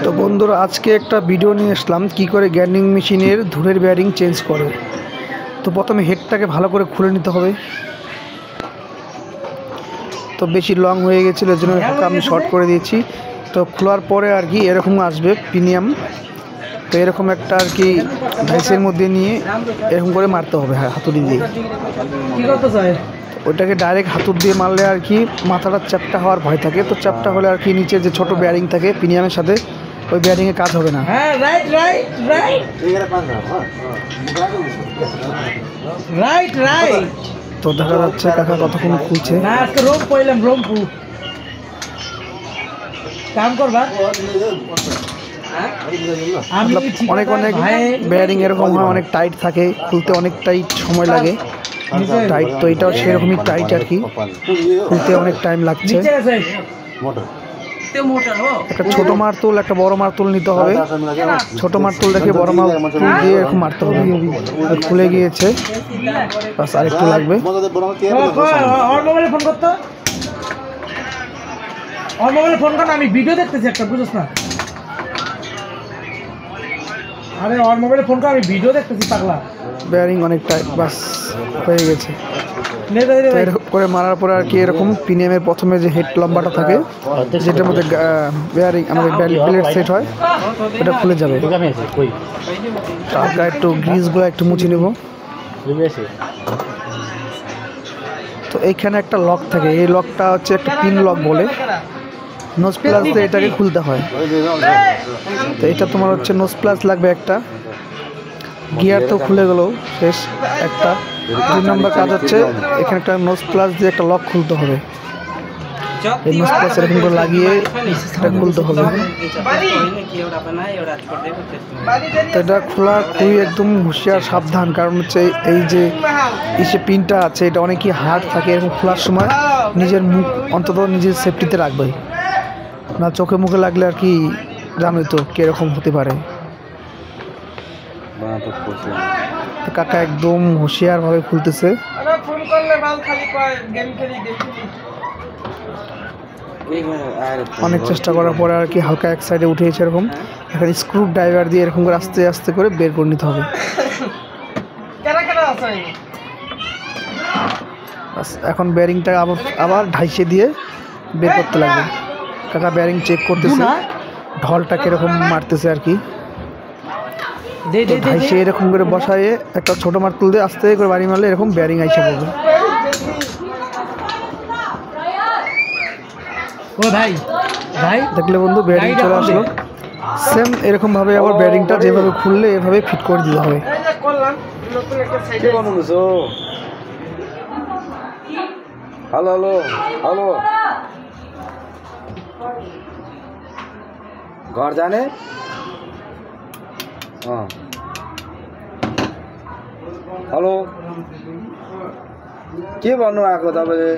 তো বন্ধুরা আজকে একটা ভিডিও নিয়ে আসলাম কি করে গ্রাইন্ডিং মেশিনের ধুরের বেয়ারিং চেঞ্জ করে। তো প্রথমে হেডটাকে ভালো করে খুলে নিতে হবে। তো বেশি লং হয়ে গেছিলো এর জন্য আমি শর্ট করে দিয়েছি। তো খোলার পরে আর কি এরকম আসবে প্রিমিয়াম। তো এরকম একটা আর কি ঢাইসের মধ্যে নিয়ে এরকম করে মারতে হবে হাতুড়ি দিয়ে। ওইটাকে ডাইরেক্ট হাতুড় দিয়ে মারলে আর কি মাথাটা চ্যাপটা হওয়ার ভয় থাকে। তো চ্যাপটা হলে আর কি নিচে যে ছোট বেয়ারিং থাকে প্রিমিয়ামের সাথে ওই বেয়ারিংয়ে কাজ হবে না। তো দেখা যাচ্ছে কাকা কতক্ষণ খুলছে। অনেক অনেক বেয়ারিং এরকম হয়, অনেক টাইট থাকে, খুলতে অনেক টাইট সময় লাগে টাইট। তো এটাও সেরকমই টাইট আর কি, খুলতে অনেক টাইম লাগছে। একটা ছোট মারতুল একটা বড় মারতুল নিতে হবে। ছোট মারতুল দেখে বড় মারতুল দিয়ে এরকম মারতে হবে। খুলে গিয়েছে, বাস আরেকটু লাগবে। আমি ভিডিও দেখতেছি একটা, বুঝছ না? আরে ওর মোবাইলে ফোন কর, আমি ভিডিও দেখতেছি পাগলা। বেয়ারিং অনেক টাইট, বাস হয়ে গেছে। এরকম করে মারার পরে আর কি এরকম প্রিমিয়ামের প্রথমে যে হেড লম্বাটা থাকে যেটার মধ্যে বেয়ারিং আমাদের প্লেট সেট হয় এটা খুলে যাবে। হালকা একটু গ্রিসগুলো একটু মুছে নেব। তো এইখানে একটা লক থাকে, এই লকটা হচ্ছে একটা পিন লক বলে, নোজ প্লাস দিয়ে এটাকে খুলতে হয়। তো এটা তোমার হচ্ছে নোজ প্লাস লাগবে একটা। গিয়ার তো খুলে গেল শেষ একটা। 2 নম্বর কাজ হচ্ছে এখানে একটা নোজ প্লাস দিয়ে একটা লক খুলতে হবে। এই নোজ প্লাস এরকম করে লাগিয়ে এটা খুলতে হবে। তো এটা খোলা খুবই একদম হুঁশিয়ার সাবধান, কারণ হচ্ছে এই যে পিনটা আছে এটা অনেকই হার্ড থাকে। এরকম খোলার সময় নিজের মুখ অন্তত নিজের সেফটিতে রাখবে না, চোখে মুখে লাগলে আর কি জানোই তো কিরকম হতে পারে। তো কাকা একদম হুঁশিয়ার ভাবে খুলতেছে। অনেক চেষ্টা করার পরে আর কি হালকা এক সাইডে উঠেছে এরকম। এখন স্ক্রু ড্রাইভার দিয়ে এরকম করে আস্তে আস্তে করে বের করে নিতে হবে। এখন বেয়ারিংটা আবার ঢাইসে দিয়ে বের করতে লাগবে। কাকা বেয়ারিং চেক করতেছে, ঢলটা কিরকম মারতেছে আর কি। ঢাইসে এরকম করে বসায়ে একটা ছোট মারতুল দিয়ে আস্তে করে বাড়ি মারলে এরকম বেয়ারিং আইসা পড়বে। দেখলে বন্ধু বেয়ারিং চলে আসলো। সেম এরকম ভাবে আবার বেয়ারিংটা যেভাবে খুললে এভাবে ফিট করে দিতে হবে। হ্যালো হ্যালো হ্যালো, घर जाने? हाँ हेलो, के भन्नु आएको तपाईले?